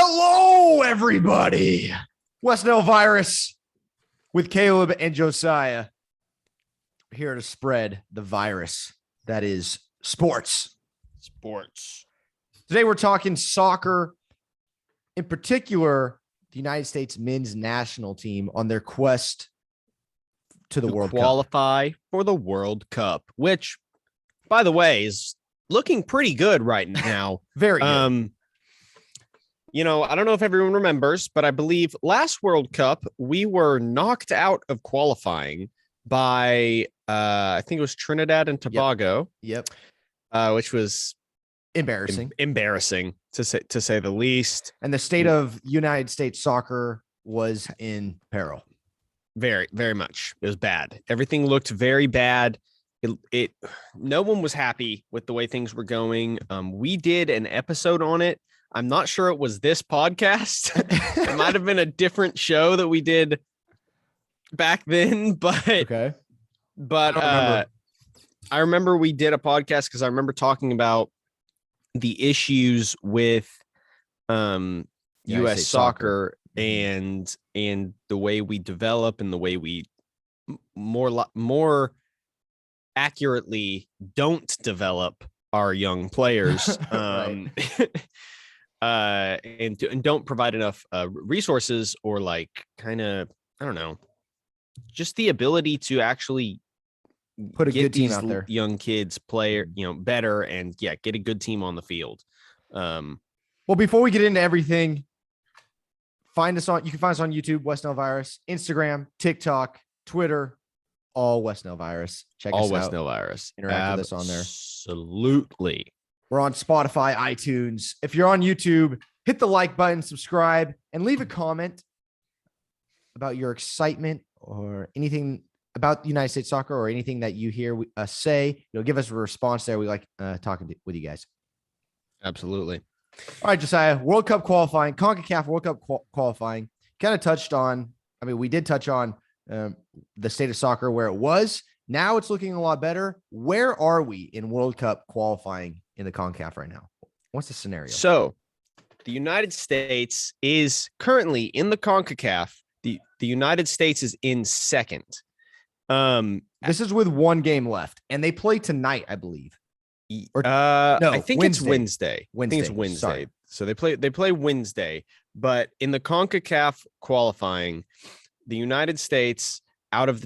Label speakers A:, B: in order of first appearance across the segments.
A: Hello, everybody. West Nile Virus with Caleb and Josiah. We're here to spread the virus that is sports. Today we're talking soccer, in particular, the United States men's national team on their quest to the World Cup.
B: Qualify for the World Cup, which, by the way, is looking pretty good right now.
A: Very good.
B: You know, I don't know if everyone remembers, but I believe last World Cup, we were knocked out of qualifying by, I think it was Trinidad and Tobago.
A: Yep.
B: Which was
A: embarrassing
B: to say the least.
A: And the state of United States soccer was in peril.
B: Very, very much. It was bad. Everything looked very bad. No one was happy with the way things were going. We did an episode on it. I'm not sure it was this podcast. It might have been a different show that we did back then, but
A: okay.
B: But I remember we did a podcast because I remember talking about the issues with U.S. soccer and the way we develop and the way we more accurately don't develop our young players. And don't provide enough resources or like kind of, I don't know, just the ability to actually
A: put a good team out there.
B: Young kids play, better and get a good team on the field.
A: Well, before we get into everything, you can find us on YouTube, West Nile Virus, Instagram, TikTok, Twitter, all West Nile Virus. Check us out.
B: All West Nile Virus.
A: Interact with us on there.
B: Absolutely.
A: We're on Spotify, iTunes. If you're on YouTube, hit the like button, subscribe, and leave a comment about your excitement or anything about United States soccer or anything that you hear us say. Give us a response there. We like talking with you guys.
B: Absolutely.
A: All right, Josiah, World Cup qualifying, CONCACAF World Cup qualifying. Kind of touched on, we did touch on the state of soccer where it was. Now it's looking a lot better. Where are we in World Cup qualifying in the CONCACAF right now? What's the scenario?
B: So the United States is currently in the CONCACAF. The United States is in second.
A: This is with one game left, and they play tonight, I believe.
B: No, I think
A: Wednesday.
B: It's Wednesday. I think it's Wednesday.
A: Sorry.
B: So they play Wednesday, but in the CONCACAF qualifying, the United States out of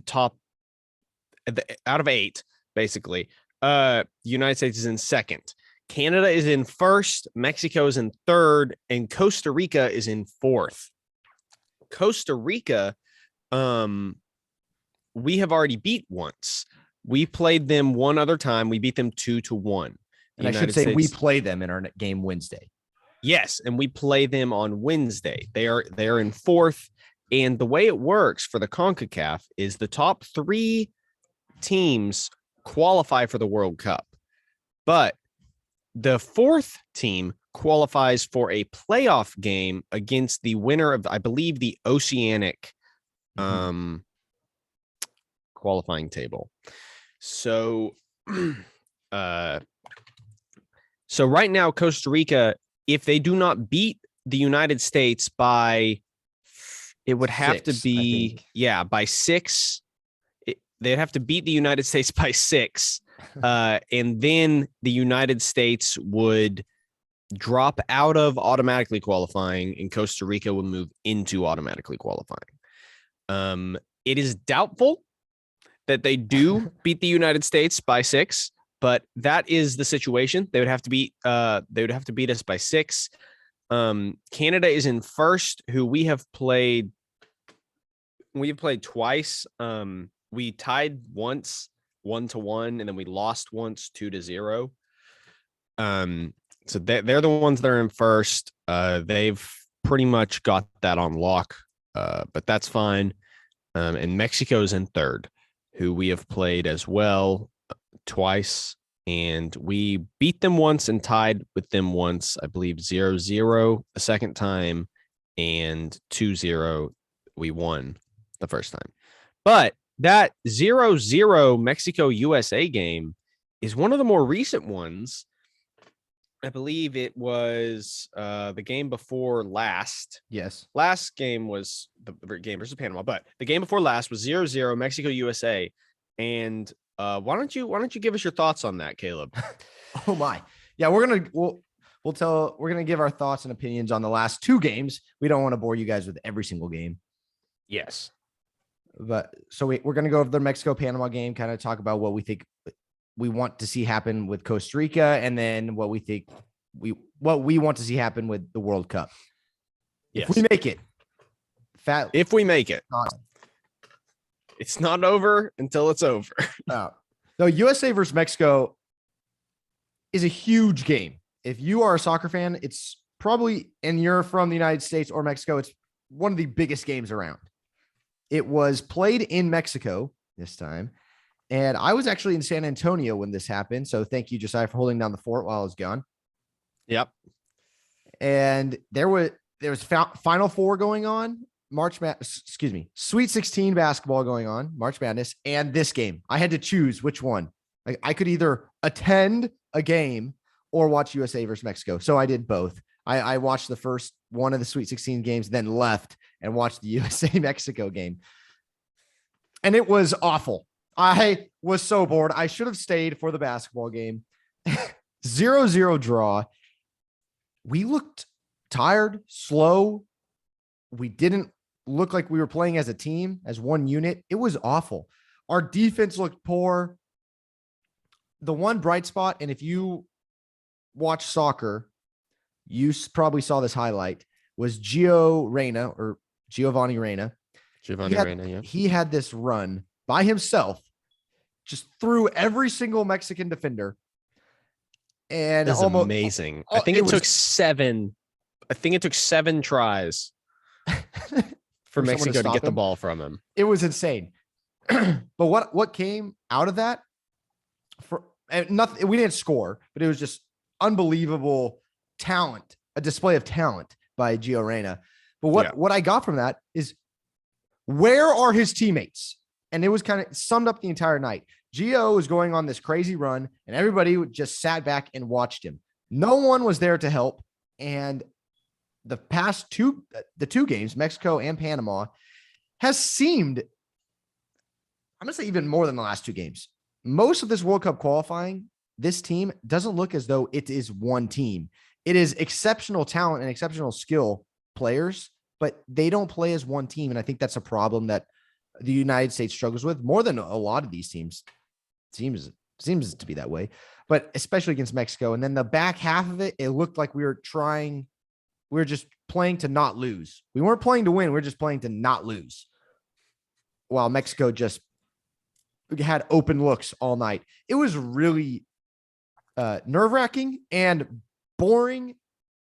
B: 8, basically, the United States is in second. Canada is in first, Mexico is in third, and Costa Rica is in fourth. Costa Rica, we have already beat once. We played them one other time. We beat them 2-1.
A: And I should say we play them in our game Wednesday.
B: Yes, and we play them on Wednesday. They are in fourth. And the way it works for the CONCACAF is the top 3 teams qualify for the World Cup. But the 4th team qualifies for a playoff game against the winner of, I believe, the Oceanic qualifying table. So right now, Costa Rica, if they do not beat the United States by, it would have to be, by 6. They'd have to beat the United States by 6. And then the United States would drop out of automatically qualifying and Costa Rica would move into automatically qualifying. It is doubtful that they do beat the United States by 6, but that is the situation. They would have to beat us by 6. Canada is in first, who we have played twice. We tied once 1-1, and then we lost once 2-0. So they're the ones that are in first. They've pretty much got that on lock, but that's fine. And Mexico's in third, who we have played as well twice, and we beat them once and tied with them once, I believe 0-0 the second time, and 2-0 we won the first time. But that 0-0 Mexico USA game is one of the more recent ones I believe it was the game before last.
A: Yes.
B: Last game was the game versus Panama, but the game before last was 0-0 Mexico USA. And why don't you give us your thoughts on that, Caleb?
A: Oh my. Yeah, we're gonna give our thoughts and opinions on the last two games. We don't want to bore you guys with every single game.
B: Yes.
A: But so we're gonna go over the Mexico Panama game, kind of talk about what we think we want to see happen with Costa Rica, and then what we think what we want to see happen with the World Cup.
B: Yes.
A: If we make it.
B: If we make it. It's not over until it's over.
A: No, USA versus Mexico is a huge game. If you are a soccer fan, it's probably, and you're from the United States or Mexico, it's one of the biggest games around. It was played in Mexico this time. And I was actually in San Antonio when this happened. So thank you, Josiah, for holding down the fort while I was gone.
B: Yep.
A: And there was Final Four going on, Sweet 16 basketball going on, March Madness, and this game. I had to choose which one. I could either attend a game or watch USA versus Mexico. So I did both. I watched the first one of the Sweet 16 games, then left and watched the USA Mexico game. And it was awful. I was so bored. I should have stayed for the basketball game. 0-0 draw. We looked tired, slow. We didn't look like we were playing as a team, as one unit. It was awful. Our defense looked poor. The one bright spot, and if you watch soccer, you probably saw this highlight, was Giovanni Reyna. He had this run by himself, just through every single Mexican defender. And
B: that's amazing. I think it took 7 tries for Mexico to get the ball from him.
A: It was insane. But what came out of that? Nothing. We didn't score, but it was just unbelievable talent, a display of talent by Gio Reyna. But what I got from that is, where are his teammates? And it was kind of summed up the entire night. Gio was going on this crazy run, and everybody just sat back and watched him. No one was there to help. And the two games, Mexico and Panama, has seemed, I'm going to say even more than the last two games. Most of this World Cup qualifying, this team doesn't look as though it is one team. It is exceptional talent and exceptional skill players, but they don't play as one team. And I think that's a problem that the United States struggles with more than a lot of these teams. Seems to be that way, but especially against Mexico. And then the back half of it, it looked like we were just playing to not lose. We weren't playing to win. We were just playing to not lose. While Mexico just had open looks all night. It was really nerve-wracking and boring.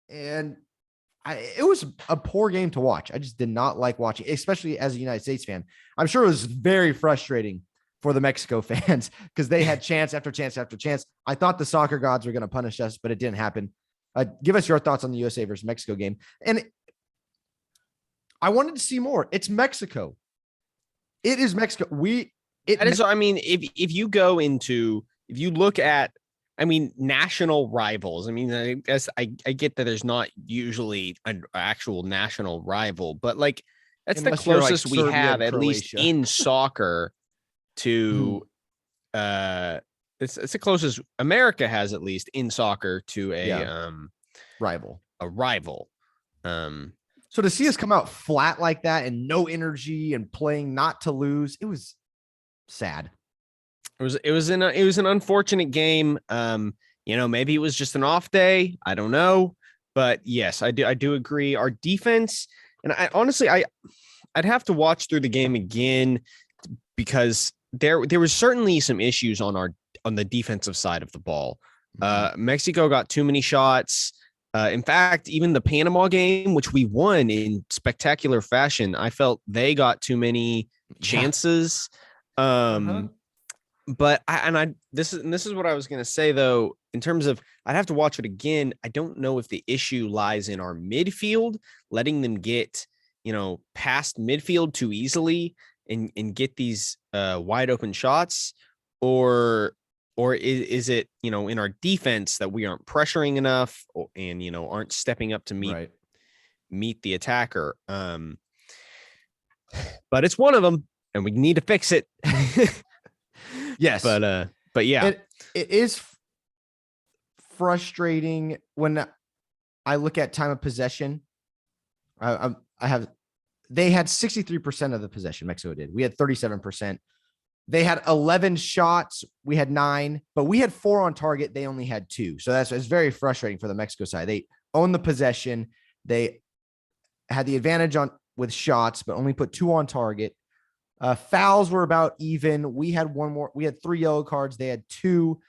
A: And it was a poor game to watch. I just did not like watching, especially as a United States fan. I'm sure it was very frustrating for the Mexico fans because they had chance after chance after chance. I thought the soccer gods were going to punish us, but it didn't happen. Give us your thoughts on the USA versus Mexico game. And I wanted to see more. It's Mexico. It is Mexico.
B: If you look at, national rivals. I guess I get that there's not usually an actual national rival, but like that's the closest we have, at least in soccer, to it's the closest America has, at least in soccer, to a
A: rival. So to see us come out flat like that and no energy and playing not to lose, it was sad.
B: It was an unfortunate game. Maybe it was just an off day. I don't know, but yes, I do agree. Our defense, and I'd have to watch through the game again because there was certainly some issues on the defensive side of the ball. Mexico got too many shots. In fact, even the Panama game, which we won in spectacular fashion, I felt they got too many chances. But this is what I was going to say, though, in terms of, I'd have to watch it again. I don't know if the issue lies in our midfield, letting them get, past midfield too easily and get these wide open shots, or or is it, in our defense that we aren't pressuring enough and, aren't stepping up to meet the attacker? But it's one of them and we need to fix it.
A: Yes.
B: But yeah,
A: it is frustrating when I look at time of possession. They had 63% of the possession. Mexico did. We had 37%. They had 11 shots. We had 9, but we had 4 on target. They only had 2. So it's very frustrating for the Mexico side. They owned the possession. They had the advantage with shots, but only put 2 on target. Fouls were about even. We had 1 more. We had 3 yellow cards. They had 2.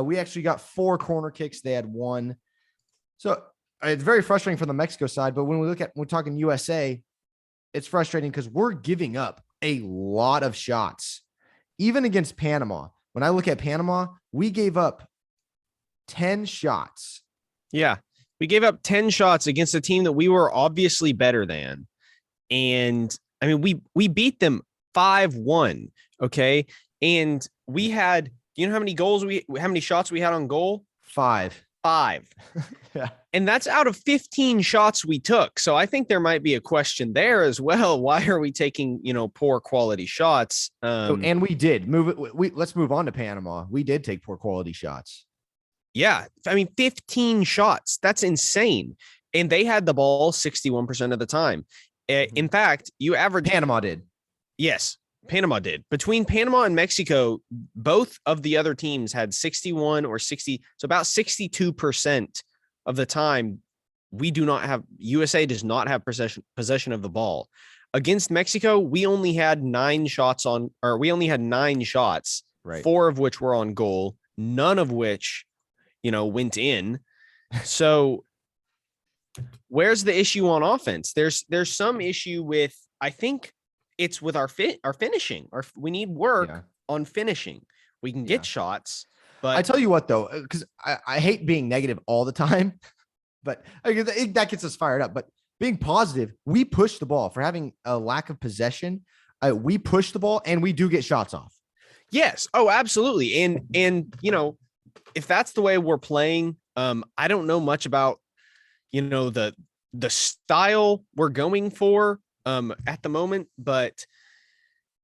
A: We actually got 4 corner kicks. They had 1. So it's very frustrating for the Mexico side. But when we're talking USA, it's frustrating because we're giving up a lot of shots. Even against Panama, when I look at Panama, we gave up 10 shots.
B: Yeah, we gave up 10 shots against a team that we were obviously better than. And I mean, we beat them 5-1. Okay. And we had, do you know how many shots we had on goal?
A: 5.
B: Yeah. And that's out of 15 shots we took. So I think there might be a question there as well. Why are we taking, poor quality shots?
A: And we did let's move on to Panama. We did take poor quality shots.
B: Yeah. I mean, 15 shots. That's insane. And they had the ball 61% of the time. In fact, you average.
A: Panama did.
B: Yes. Panama did. Between Panama and Mexico, both of the other teams had 61 or 60. So about 62% of the time, USA does not have possession of the ball. Against Mexico, we only had 9 shots,
A: right.
B: 4 of which were on goal, none of which, went in. So where's the issue on offense? There's some issue with, I think, it's with our finishing. We need work on finishing. We can get shots, but
A: I tell you what, though, because I hate being negative all the time, but that gets us fired up. But being positive, we push the ball for having a lack of possession. We push the ball and we do get shots off.
B: Yes. Oh, absolutely. And if that's the way we're playing, I don't know much about, the style we're going for at the moment, but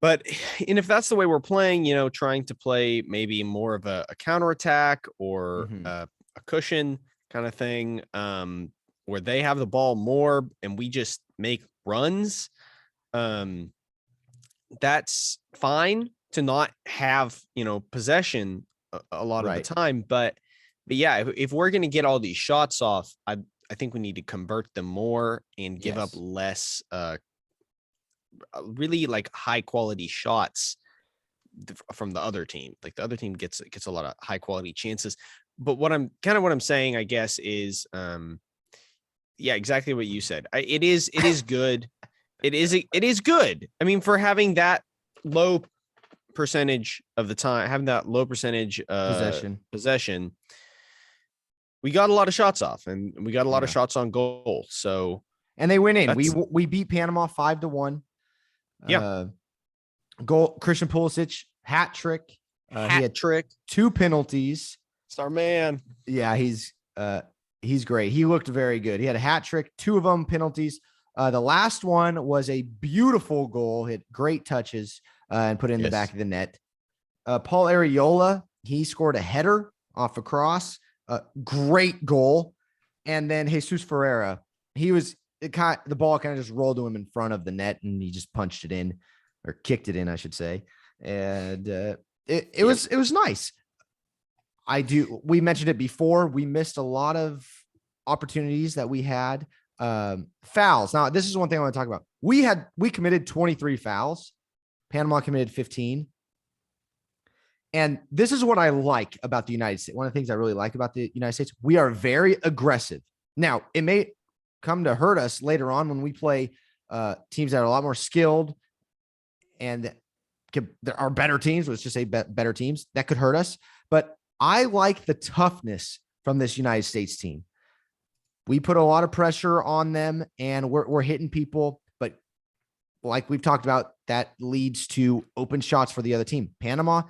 B: and if that's the way we're playing, trying to play maybe more of a counterattack or a cushion kind of thing, where they have the ball more and we just make runs, that's fine to not have, possession a lot of the time. But yeah, if we're going to get all these shots off, I think we need to convert them more and give up less, really like high quality shots from the other team. Like the other team gets a lot of high quality chances. But what I'm saying, I guess, is, exactly what you said. It is good. It is good. I mean, for having that low percentage of the time, having that low percentage possession, we got a lot of shots off and we got a lot of shots on goal. So,
A: and they went in. We beat Panama 5-1.
B: Yeah.
A: Goal. Christian Pulisic hat trick. He had 2 penalties.
B: It's our man.
A: Yeah, he's great. He looked very good. He had a hat trick, 2 of them penalties. The last one was a beautiful goal. Hit great touches and put it in the back of the net. Paul Arriola, he scored a header off a cross. Great goal. And then Jesus Ferreira, the ball kind of just rolled to him in front of the net and he just punched it in, or kicked it in, I should say. And it was nice. We mentioned it before. We missed a lot of opportunities that we had. Fouls. Now, this is one thing I want to talk about. We committed 23 fouls. Panama committed 15. And this is what I like about the United States. One of the things I really like about the United States, we are very aggressive. Now, it may come to hurt us later on when we play teams that are a lot more skilled and there are better teams. Let's just say better teams that could hurt us. But I like the toughness from this United States team. We put a lot of pressure on them and we're hitting people. But like we've talked about, that leads to open shots for the other team. Panama,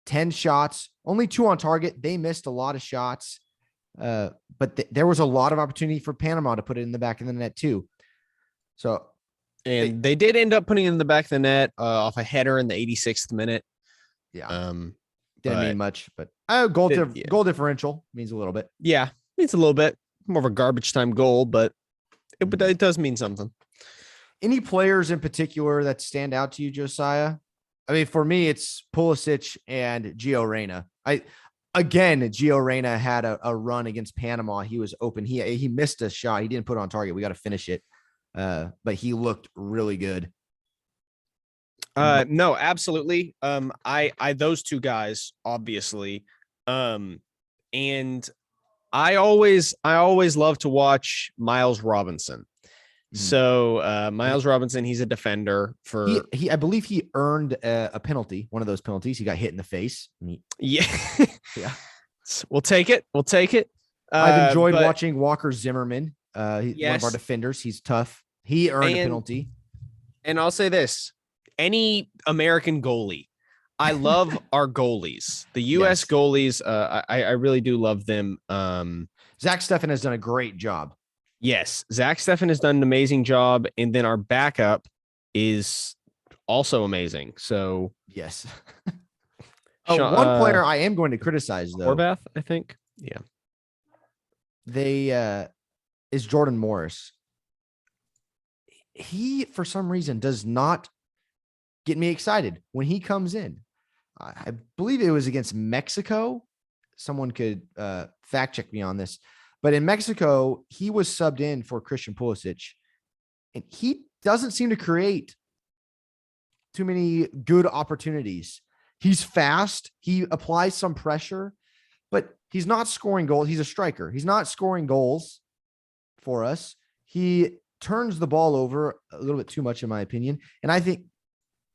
A: 10 shots, only 2 on target. They missed a lot of shots. But there was a lot of opportunity for Panama to put it in the back of the net too. So,
B: and they did end up putting it in the back of the net off a header in the 86th minute.
A: Yeah. Didn't mean much, but goal differential means a little bit.
B: Yeah, means a little bit more of a garbage time goal, but it does mean something.
A: Any players in particular that stand out to you, Josiah? I mean, for me, it's Pulisic and Gio Reyna. Gio Reyna had a run against Panama. He was open. He missed a shot. He didn't put it on target. We got to finish it. But he looked really good.
B: No, absolutely. I those two guys, obviously. And I always love to watch Miles Robinson. So Miles Robinson, he's a defender for
A: I believe he earned a penalty, one of those penalties. He got hit in the face.
B: Yeah.
A: Yeah.
B: We'll take it.
A: I've enjoyed watching Walker Zimmerman. He's one of our defenders. He's tough. He earned a penalty.
B: And I'll say this, any American goalie, I love our goalies. The U.S. goalies, I really do love them.
A: Zach Steffen has done a great job.
B: Yes, Zach Steffen has done an amazing job, and then our backup is also amazing. So
A: yes. One player I am going to criticize though.
B: Horvath, I think. Yeah.
A: Is Jordan Morris. He, for some reason, does not get me excited when he comes in. I believe it was against Mexico. Someone could fact check me on this. But in Mexico, he was subbed in for Christian Pulisic, and he doesn't seem to create too many good opportunities. He's fast. He applies some pressure, but he's not scoring goals. He's a striker. He's not scoring goals for us. He turns the ball over a little bit too much, in my opinion. And I think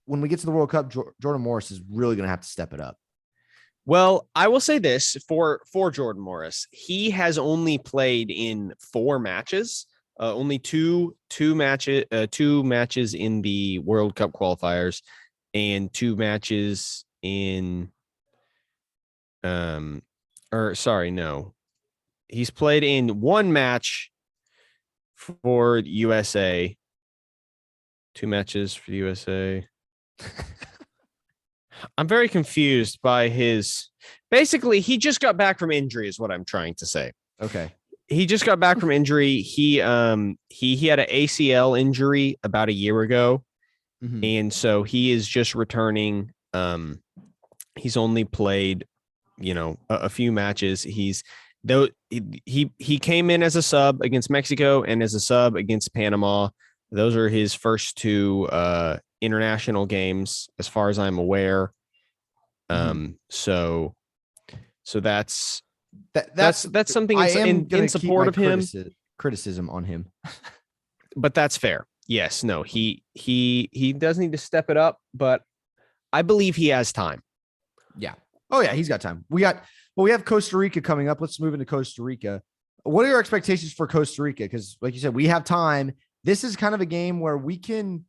A: when we get to the World Cup, Jordan Morris is really going to have to step it up.
B: Well, I will say this for Jordan Morris. He has only played in 4 matches, only two matches in the World Cup qualifiers, and 2 matches in, no, he's played in 1 match for USA, 2 matches for USA. I'm very confused by basically, he just got back from injury is what I'm trying to say.
A: Okay.
B: He just got back from injury. He had an ACL injury about a year ago. Mm-hmm. And so he is just returning. He's only played, a few matches. He came in as a sub against Mexico and as a sub against Panama. Those are his first 2 international games, as far as I'm aware. So that's something in support of him. Criticism on him, but that's fair. Yes, no, he does need to step it up, but I believe he has time.
A: Yeah. Oh yeah, he's got time. We have Costa Rica coming up. Let's move into Costa Rica. What are your expectations for Costa Rica? Because like you said, we have time. This is kind of a game where we can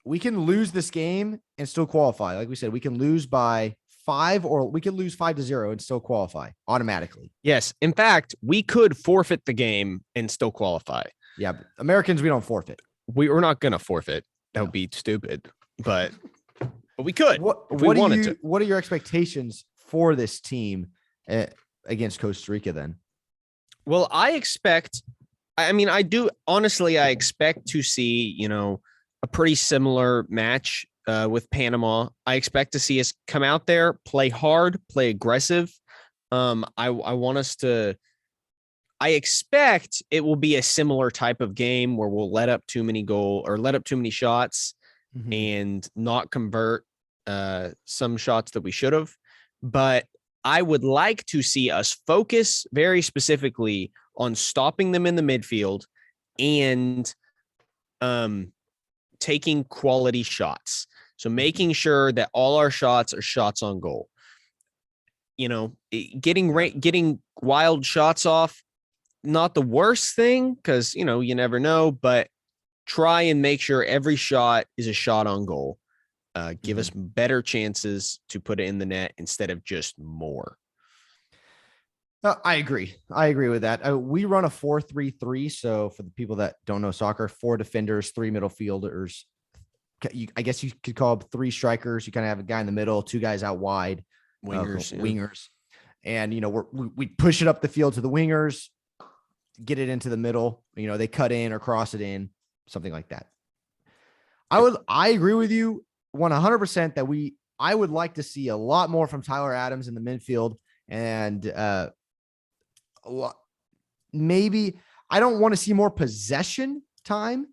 A: lose this game and still qualify. Like we said, we can lose by 5, or we can lose 5-0 and still qualify automatically.
B: Yes. In fact, we could forfeit the game and still qualify.
A: Yeah. But Americans, we don't forfeit.
B: We're not going to forfeit. That would be stupid, but we could.
A: What are your expectations for this team against Costa Rica then?
B: Well, I expect to see, a pretty similar match with Panama. I expect to see us come out there, play hard, play aggressive. I expect it will be a similar type of game where we'll let up too many shots and not convert some shots that we should have. But I would like to see us focus very specifically on stopping them in the midfield and taking quality shots. So making sure that all our shots are shots on goal. Getting wild shots off, not the worst thing, because you never know, but try and make sure every shot is a shot on goal. Give us better chances to put it in the net instead of just more.
A: I agree. I agree with that. We run a 4-3-3. So for the people that don't know soccer, 4 defenders, 3 middle fielders. I guess you could call them 3 strikers. You kind of have a guy in the middle, 2 guys out wide, wingers. And, we push it up the field to the wingers, get it into the middle. They cut in or cross it in, something like that. I agree with you 100% that I would like to see a lot more from Tyler Adams in the midfield. And, maybe I don't want to see more possession time,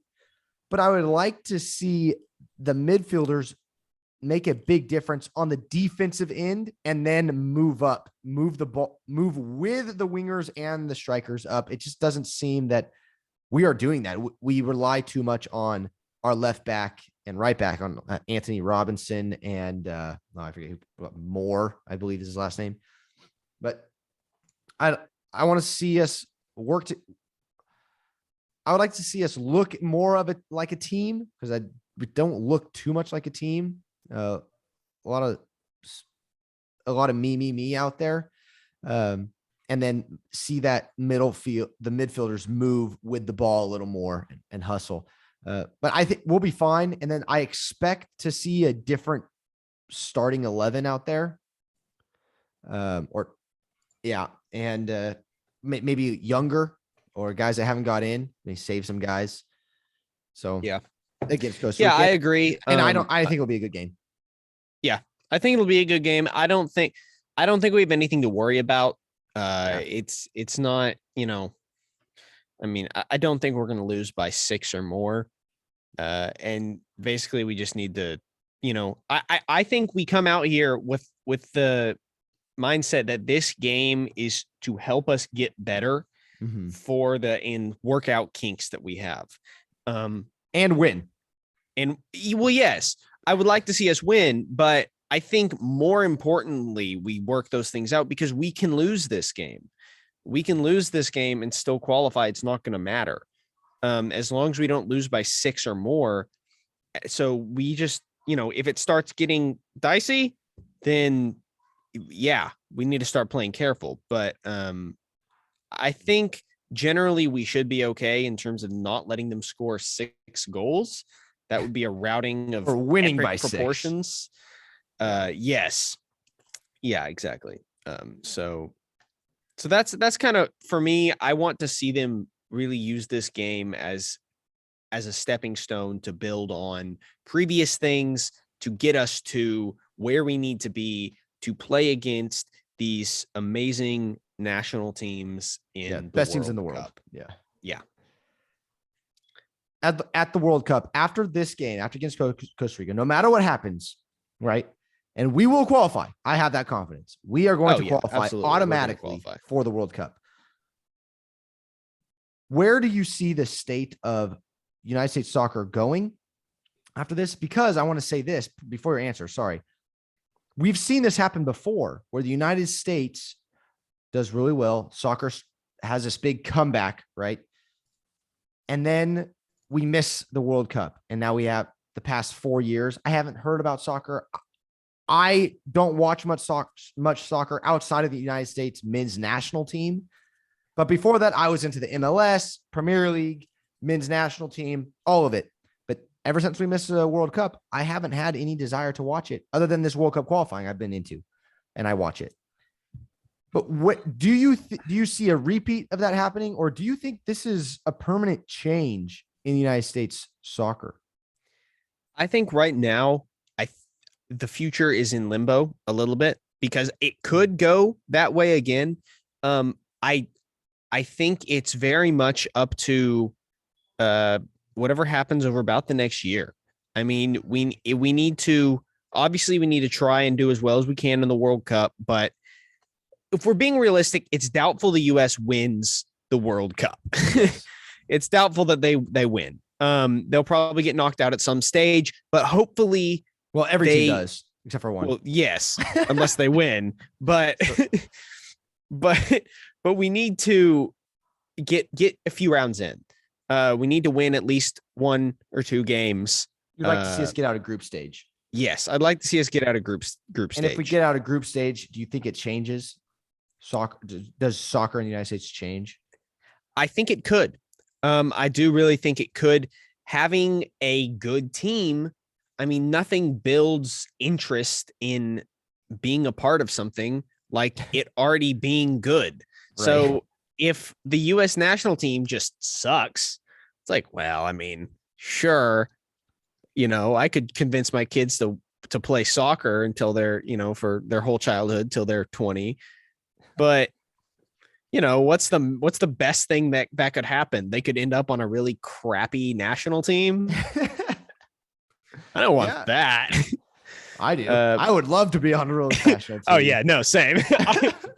A: but I would like to see the midfielders make a big difference on the defensive end and then move the ball, move with the wingers and the strikers up. It just doesn't seem that we are doing that. We rely too much on our left back and right back, on Anthony Robinson and I forget Moore, I believe is his last name. But I want to see us I would like to see us look more of it like a team, because we don't look too much like a team. A lot of me out there. And then see that the midfielders move with the ball a little more and hustle. But I think we'll be fine. And then I expect to see a different starting 11 out there. And maybe younger or guys that haven't got in. They save some guys. So
B: yeah,
A: against Costa Rica.
B: Yeah, I agree.
A: And I think it'll be a good game.
B: Yeah, I think it'll be a good game. I don't think we have anything to worry about. It's not, I mean, I don't think we're going to lose by 6 or more. And basically we just need to, I think we come out here with the mindset that this game is to help us get better for in workout kinks that we have.
A: And win.
B: And well, yes, I would like to see us win, but I think more importantly, we work those things out, because we can lose this game. We can lose this game and still qualify. It's not going to matter. As long as we don't lose by 6 or more. So we just, if it starts getting dicey, then yeah, we need to start playing careful. But I think generally we should be okay in terms of not letting them score 6 goals. That would be a routing of
A: winning by
B: proportions.
A: 6.
B: Yes. Yeah, exactly. So that's kind of, for me, I want to see them really use this game as a stepping stone to build on previous things, to get us to where we need to be to play against these amazing national teams in the
A: best
B: World
A: teams in the world.
B: Cup. Yeah.
A: At the World Cup, after this game, after against Costa Rica, no matter what happens, right? And we will qualify. I have that confidence. We are going to qualify automatically for the World Cup. Where do you see the state of United States soccer going after this? Because I want to say this before your answer. Sorry. We've seen this happen before, where the United States does really well. Soccer has this big comeback, right? And then we miss the World Cup. And now we have the past 4 years. I haven't heard about soccer. I don't watch much soccer outside of the United States men's national team. But before that, I was into the MLS, Premier League, men's national team, all of it. But ever since we missed the World Cup, I haven't had any desire to watch it other than this World Cup qualifying I've been into, and I watch it. But what do you see a repeat of that happening, or do you think this is a permanent change in the United States soccer?
B: I think right now, the future is in limbo a little bit, because it could go that way again. I think it's very much up to whatever happens over about the next year. I mean, we need to try and do as well as we can in the World Cup, but if we're being realistic, it's doubtful the U.S. wins the World Cup. It's doubtful that they win. They'll probably get knocked out at some stage, but hopefully,
A: well, every team does except for one.
B: Well, yes, unless they win, but but we need to get a few rounds in. We need to win at least 1 or 2 games.
A: You'd like to see us get out of group stage.
B: Yes, I'd like to see us get out of group stage.
A: And if we get out of group stage, do you think it changes? Soccer does soccer in the United States change?
B: I think it could. I do really think it could. Having a good team, I mean, nothing builds interest in being a part of something like it already being good. Right. So if the U.S. national team just sucks, it's like, well, I mean, sure, I could convince my kids to play soccer until they're, for their whole childhood till they're 20. But what's the best thing that could happen? They could end up on a really crappy national team. I don't want that.
A: I do. I would love to be on a real national team.
B: Oh yeah, no, same.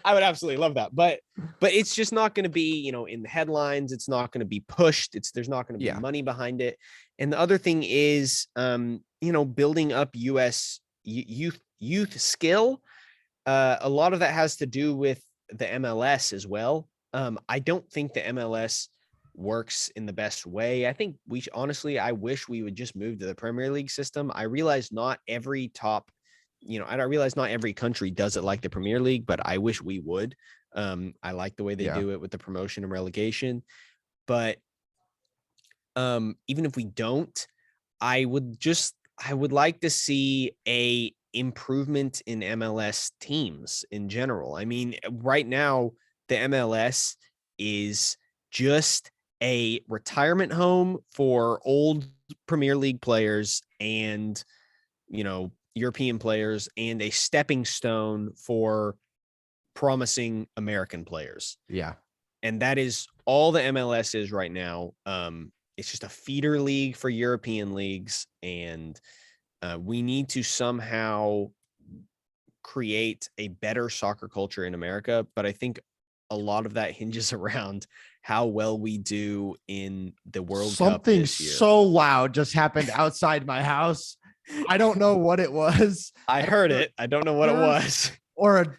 B: I would absolutely love that. But it's just not going to be, in the headlines. It's not going to be pushed. There's not going to be money behind it. And the other thing is, building up U.S. youth skill. A lot of that has to do with the MLS as well. I don't think the MLS works in the best way. I think I wish we would just move to the Premier League system. I realize not every country does it like the Premier League, but I wish we would. I like the way they do it with the promotion and relegation. But even if we don't, I would like to see a improvement in MLS teams in general. I mean, right now, the MLS is just a retirement home for old Premier League players and, European players, and a stepping stone for promising American players.
A: Yeah.
B: And that is all the MLS is right now. It's just a feeder league for European leagues, and we need to somehow create a better soccer culture in America. But I think a lot of that hinges around how well we do in the World Cup this year.
A: Something so loud just happened outside my house. I don't know what it was.
B: I heard it. I don't know what it was.
A: Or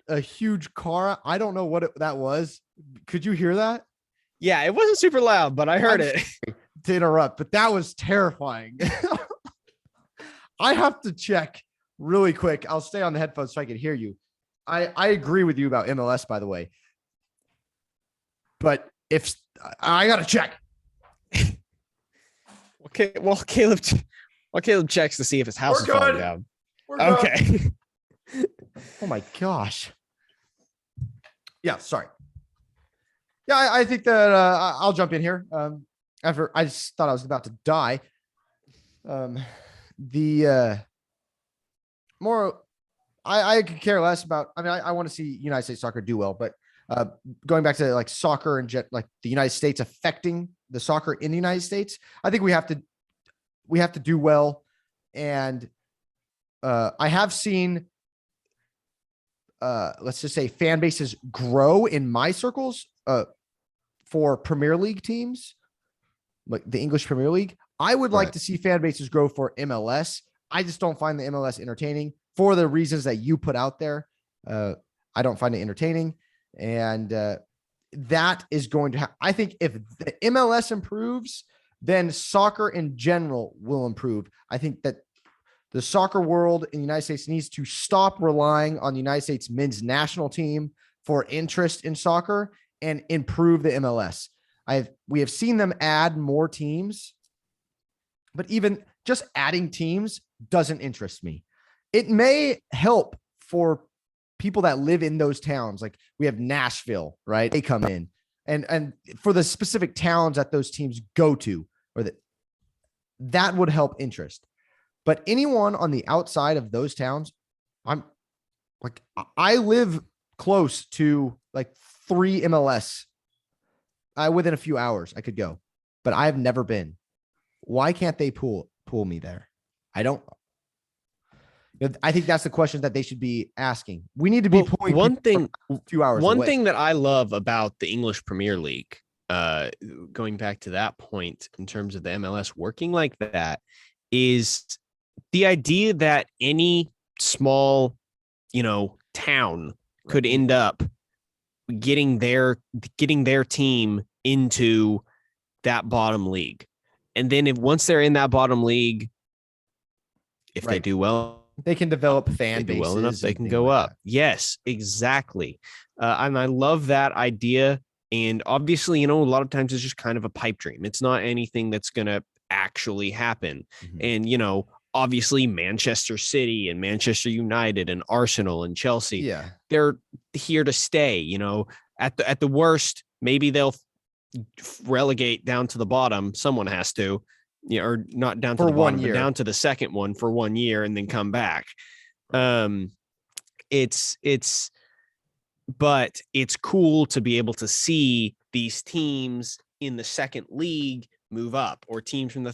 A: a huge car. I don't know what that was. Could you hear that?
B: Yeah, it wasn't super loud, but I heard it.
A: To interrupt, but that was terrifying. I have to check really quick. I'll stay on the headphones so I can hear you. I agree with you about MLS, by the way. But if I got to check.
B: Okay, well, Caleb checks to see if his house is falling down. Okay.
A: Oh my gosh. Yeah, sorry. Yeah, I think that I'll jump in here. After I just thought I was about to die. I could care less about. I mean, I want to see United States soccer do well, but going back to like soccer and like the United States affecting the soccer in the United States, I think we have to do well. And I have seen, let's just say, fan bases grow in my circles for Premier League teams, like the English Premier League. I would like to see fan bases grow for MLS. I just don't find the MLS entertaining for the reasons that you put out there. I don't find it entertaining. And that is going to I think if the MLS improves, then soccer in general will improve. I think that the soccer world in the United States needs to stop relying on the United States men's national team for interest in soccer and improve the MLS. We have seen them add more teams, but even just adding teams doesn't interest me. It may help for people that live in those towns. Like we have Nashville, right? They come in and for the specific towns that those teams go to, or that would help interest. But anyone on the outside of those towns, I live close to like 3 MLS. Within a few hours I could go, but I have never been. Why can't they pull me there? I think that's the question that they should be asking. We need to be pulling a few hours.
B: One thing that I love about the English Premier League, going back to that point in terms of the MLS working like that, is the idea that any small, town could end up getting their team into that bottom league. And then once they're in that bottom league, if they do well,
A: they can develop fan bases.
B: Well enough, they can go up. Yes, exactly. And I love that idea. And obviously, a lot of times it's just kind of a pipe dream. It's not anything that's going to actually happen. And, obviously Manchester City and Manchester United and Arsenal and Chelsea, they're here to stay. At the worst, maybe they'll relegate down to the bottom. Someone has to, or not down to the bottom, but down to the second one for 1 year and then come back. But it's cool to be able to see these teams in the second league move up, or teams from the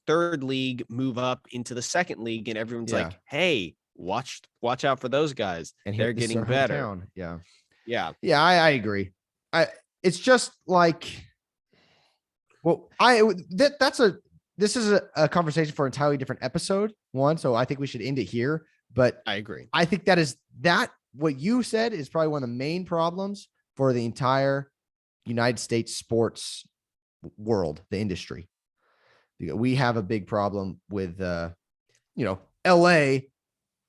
B: third league move up into the second league, and everyone's like, "Hey, watch out for those guys. And they're getting better."
A: Hometown.
B: Yeah.
A: I agree. It's just like, well, this is a conversation for an entirely different episode one. So I think we should end it here. But
B: I agree.
A: I think what you said is probably one of the main problems for the entire United States sports world, the industry. We have a big problem with, LA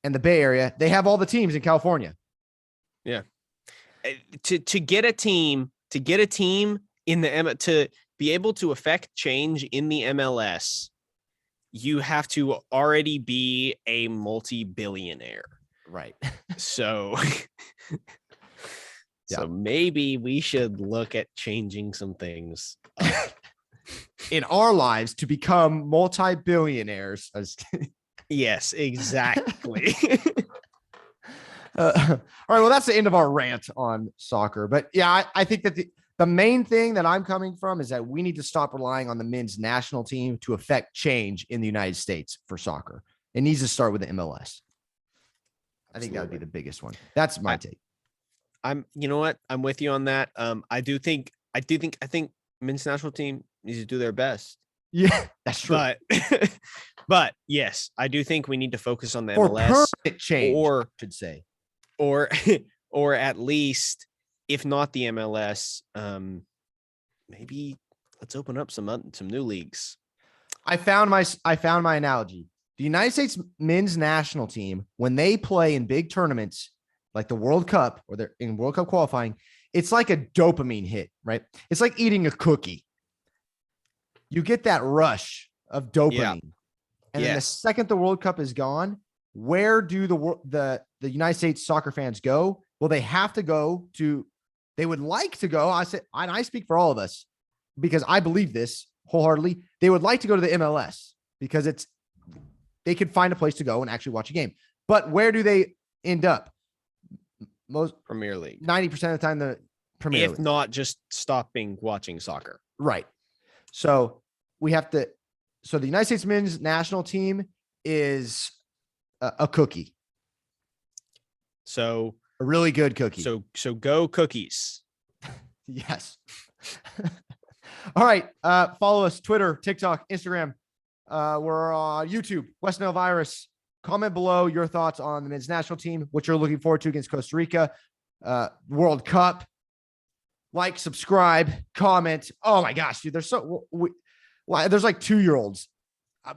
A: and the Bay Area. They have all the teams in California.
B: Yeah. To get a team in the to be able to affect change in the MLS, you have to already be a multi-billionaire.
A: Right.
B: So maybe we should look at changing some things
A: in our lives to become multi-billionaires.
B: Yes, exactly.
A: All right. Well, that's the end of our rant on soccer. But yeah, I think that the main thing that I'm coming from is that we need to stop relying on the men's national team to affect change in the United States for soccer. It needs to start with the MLS. I think that would be the biggest one. That's my take.
B: You know what? I'm with you on that. I think men's national team needs to do their best.
A: Yeah, that's true.
B: But yes, I do think we need to focus on the MLS
A: permanent change,
B: or
A: I should say,
B: or at least, if not the MLS, maybe let's open up some new leagues. I found my analogy. The United States men's national team, when they play in big tournaments like the World Cup, or they're in World Cup qualifying, it's like a dopamine hit, right? It's like eating a cookie. You get that rush of dopamine. And then the second the World Cup is gone, where do the United States soccer fans go? Well, they have to go to, they would like to go. I speak for all of us because I believe this wholeheartedly. They would like to go to the MLS because they could find a place to go and actually watch a game. But where do they end up? Most Premier League.
A: 90% of the time, the Premier League.
B: If not just stopping watching soccer.
A: Right. So the United States men's national team is a cookie.
B: So
A: a really good cookie.
B: So go Cookies.
A: Yes. All right. Follow us, Twitter, TikTok, Instagram. We're on YouTube, West Nile Virus. Comment below your thoughts on the men's national team, what you're looking forward to against Costa Rica, World Cup. Like, subscribe, comment. Oh my gosh, dude, there's there's like 2-year-olds.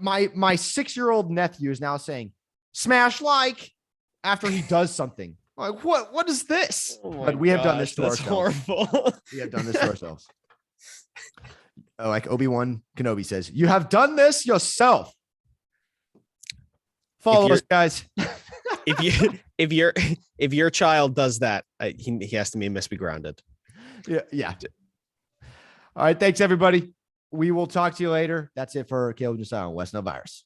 A: My 6-year-old nephew is now saying, "Smash like," after he does something. I'm like, what is this?
B: Oh
A: but we have done this to ourselves.
B: Horrible.
A: We have done this to ourselves. Like Obi-Wan Kenobi says, "You have done this yourself." Follow us, guys.
B: if your child does that, he has to must be grounded.
A: Yeah. All right. Thanks, everybody. We will talk to you later. That's it for Caleb and Josiah on West Nile Virus.